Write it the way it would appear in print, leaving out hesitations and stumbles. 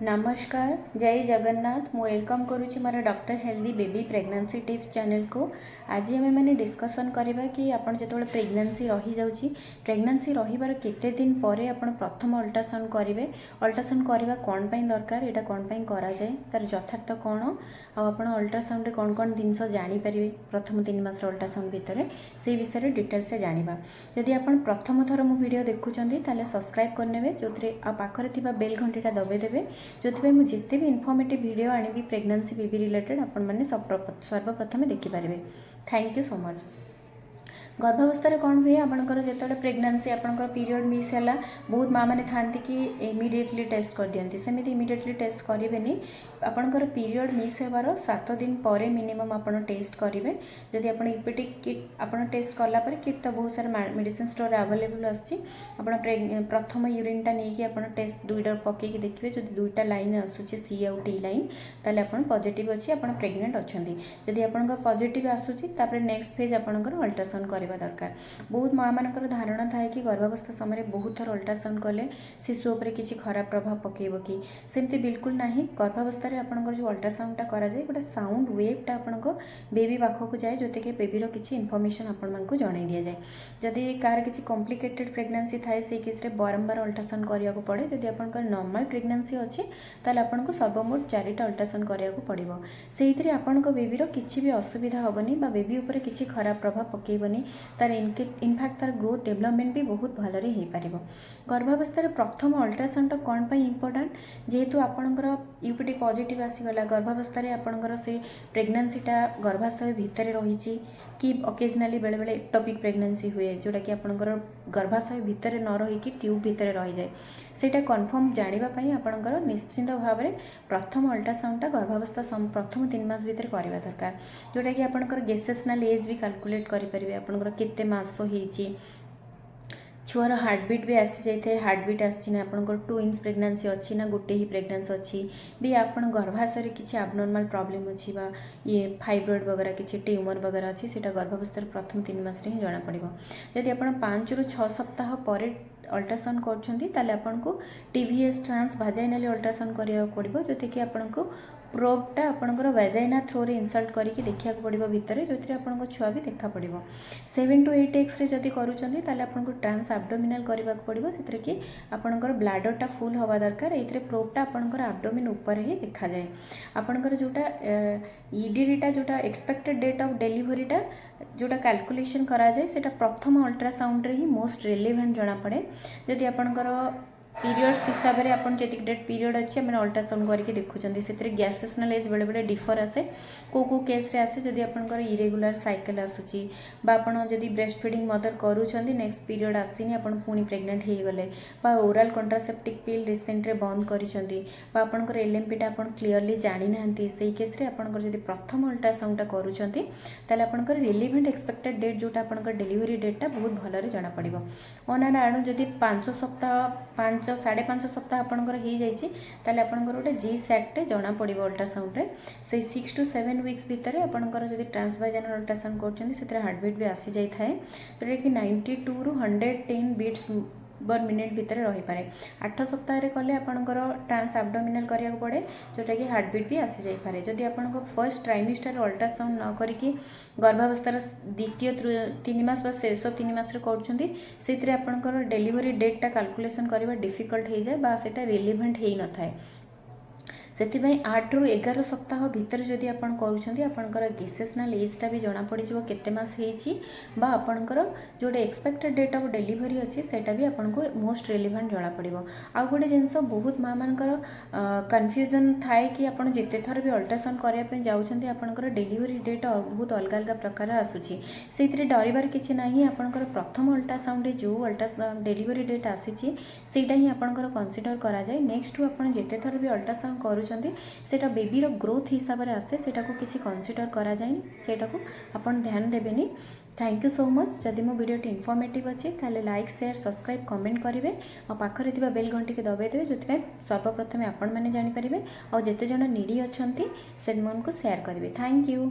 नमस्कार जय जगन्नाथ मु वेलकम करुच्ची मोर doctor healthy baby pregnancy tips channel को। आज आम मैंने डिस्कसन करवा कि आप जो प्रेग्नेंसी रही जाऊँगी प्रेग्नेंसी रही केते दिन पर आप प्रथम अल्ट्रासाउंड करेंगे। अल्ट्रासाउंड करवा कौन पाई दरकार, यहाँ कौन पाई करा जाए, तार यथार्थ कौन, आप अल्ट्रासाउंड कौन कौन जिनस जानीपर प्रथम 3 मास अल्ट्रासाउंड भितर से विषय डिटेल से जाना। जदि आप प्रथम थर मो वीडियो देखुंत ताले सब्सक्राइब करने जो पाखे बेल घंटीटा दबाइदेवे जो मुझे जिते भी इनफॉर्मेटिव वीडियो आनी प्रेग्नेंसी बेबी रिलेटेड आपण मैंने सर्वप्रथम देखिपारे। Thank you so much. गर्भावस्था कौन हुए आपंकर जो प्रेग्नेंसी आपंकर पीरियड मिस है बहुत माँ मैंने था कि इमिडिएटली टेस्ट कर दिखती सेमती इमिडिएटली टेस्ट करेंगे। आपंकर पीरियड मिस होवार 7 दिन पर मिनिमम आप टेस्ट करेंगे। जदि आप ईपीटी किट आप टेस्ट कलापर किट तो बहुत सारा मेडिसिन स्टोर अवेलेबल आस प्रथम यूरिनटा नहीं आप टेस्ट दुईटा पकईकि देखिए जो दुईटा लाइन आसूँ सी आउ टी लाइन ताले आप पॉजिटिव अच्छी आप प्रेग्नेंट अच्छा। जदि आप पॉजिटिव आसूँ नेक्स्ट फेज आपंकर अल्ट्रासाउंड कर दरकार। बहुत माँ मानकर धारणा थाए कि गर्भावस्था समय बहुत थर अल्ट्रासाउंड कले शिशु उपर किसी खराब प्रभाव पकेब कि सेमती बिल्कुल ना। गर्भावस्था आपंकर जो अल्ट्रासाउंडटा कराए गोटे साउंड वेवटा आप बेबी पाखक जाए जो कि बेबीर किसी इनफर्मेशन आपको जन दि जाए। जदि कार किसी कॉम्प्लिकेटेड प्रेग्नेंसी थाए से केस बारंबार अल्ट्रासाउंड करा पड़े। जदि आप नॉर्मल प्रेग्नेंसी अच्छी ताले आपको सर्वमोट 4टा अल्ट्रासाउंड करा पड़ो। से आपण बेबीर किसी भी असुविधा हेनी बेबी उपर किसी खराब प्रभाव पकेबनी तार इनफैक्ट तार ग्रोथ डेवलपमेंट भी बहुत भलरे हो पार। गर्भावस्था प्रथम अल्ट्रासाउंड कौन पाई इंपोर्टेंट जेहेतु आपणकर यूपीटी पॉजिटिव आसीगला गर्भावस्था आपणकर से प्रेग्नेंसीटा गर्भाशय भितर रही कि ओकेजनाली बेले बेले एक्टोपिक प्रेग्नेंसी हुए जोटा कि आपणकर गर्भाशय भितर न रही ट्यूब भितर रही जाए सेटा कन्फर्म जानापी आपणकर निश्चिंत भाव में प्रथम अल्ट्रासाउंडटा गर्भावस्था प्रथम 3 मास भितर करवा दरकार जोटा कि आपणकर गेसेशनल एज भी कैलकुलेट करेंगे आपणकर केते मास होईची छुआर हार्टबीट भी आसी जाए हार्टबीट आसी आपंकर ट्विन्स प्रेग्नेंसी अच्छी ना गोटे ही प्रेग्नेंसी अच्छी भी आप गर्भाशय किसी एबनॉर्मल प्रॉब्लम अच्छी ये फाइब्रॉइड वगैरह किसी ट्यूमर वगैरह अच्छी से गर्भावस्था प्रथम 3 मास ही जना पड़ो। जदि आप 5 ରୁ 6 सप्ताह पर अल्ट्रासाउंड कर टीवीएस ट्रांस भाजाइनाली अल्ट्रासाउंड करा पड़ो जो कि आपको प्रोबटा आपंकर वेजाइना थ्रो रे इनसल्ट करके देखा पड़ो भितर जो आपको छुआ भी देखा पड़ो। 7 to 8 एक्स जदि करूँ आपको ट्रांस एब्डोमिनल करने पड़ो से कि आपंकर ब्लाडरटा फुल हवा दरकार। ये प्रोबटा आपंकर एब्डोमिन ऊपर ही देखा जाए। आपंकर जोटा ईडीडीटा जोटा एक्सपेक्टेड डेट ऑफ डिलीवरीटा जोटा कैलकुलेशन करा जाए सेटा प्रथम अल्ट्रासाउंड रे ही मोस्ट रिलेवेंट जना पड़े। जदि आपंकर पीरियड्स हिसाब से आप डेट पीरियड अच्छी मैंने अल्ट्रासाउंड करके देखुं से गैसेशनल एज बेले बेले डिफर आसे को केस रे आसे जदि आपंकर इरेगुलर साइकिल आसूची जदि ब्रेस्ट फीडिंग मदर करूँ नेक्स्ट पीरियड आसीनी आप पुणी प्रेग्नेंट हो गले ओराल कंट्रासेप्टिक पिल रिसेंट रे बंद कर एलएमपीटा आप क्लीयरली जानी ना से केस रे आपंकर जदि प्रथम अल्ट्रासाउंडटा करूँ आपंकर रिलेवेंट एक्सपेक्टेड डेट जोटा आपंकर डिलीवरी डेटा बहुत भलरे जना पड़ो। अनार आड़ू जदि 5 सप्ताह 5.5 सप्ताह आपंकर हो जाए आपंकर गोटे जी सैक्टे जना पड़ो अल्ट्रासाउंड रे से 6 to 7 वीक्स भितर आपंकर जदि ट्रांसवाजाइनल अल्ट्रासाउंड कर हार्टबीट भी आसी जाए जोटा कि 92 ରୁ 110 बीट्स पर मिनिट भितर रही पारे। 8 सप्ताह कले आपंकर ट्रांस एब्डोमिनल करा पड़े जोटा कि हार्टबीट भी आसी जाए पारे। जदि आप फर्स्ट ट्राइमिस्टर अल्ट्रासाउंड न करिकी गर्भावस्थार द्वितीय 3 मास शेष 3 मास कर आपंकर डिलीवरी डेटा कैलकुलेशन करवा डिफिकल्ट हो जाए सेटा रिलेवेंट हो न थाए। से 8 ରୁ 11 सप्ताह भितर जदि आपन करूछंती आपनकर गेसेशनल एजटा भी जना पड़ जिवो केते मास हेची आपनकर जोटे एक्सपेक्टेड डेट ऑफ डिलीवरी अच्छी सेटा भी आपनको मोस्ट रिलेवेंट जना पड़ो। आ गोटे जिनस बहुत माँ मानकर कन्फ्यूजन थाए कि आपन जिते थर भी अल्ट्रासाउंड करने पे जाउछंती आपनकर डिलीवरी डेट बहुत अलग अलग प्रकार आसुची से डरबार किसी ना। आपनकर प्रथम अल्ट्रासाउंड जो अल्ट्रासाउंड डिलीवरी डेट आसीची सेटा ही आपनकर कंसीडर करा जाए। नेक्स्ट आपन जिते थर भी अल्ट्रासाउंड करू सेटा बेबीर ग्रोथ हिसाब से आसे सेटा को किसी कंसीडर करा जाए सेटा को अपन ध्यान देबेनी। Thank you so much. जदि मो वीडियो इनफॉर्मेटिव अच्छे ताले लाइक शेयर सब्सक्राइब कमेंट करेंगे और पाखरे थिबा बेल घंटी के दबाई देवे जो सर्वप्रथम आपण मैंने जानीपारे और जेते जन नीडी अच्छा से शेयर करेंगे। Thank you.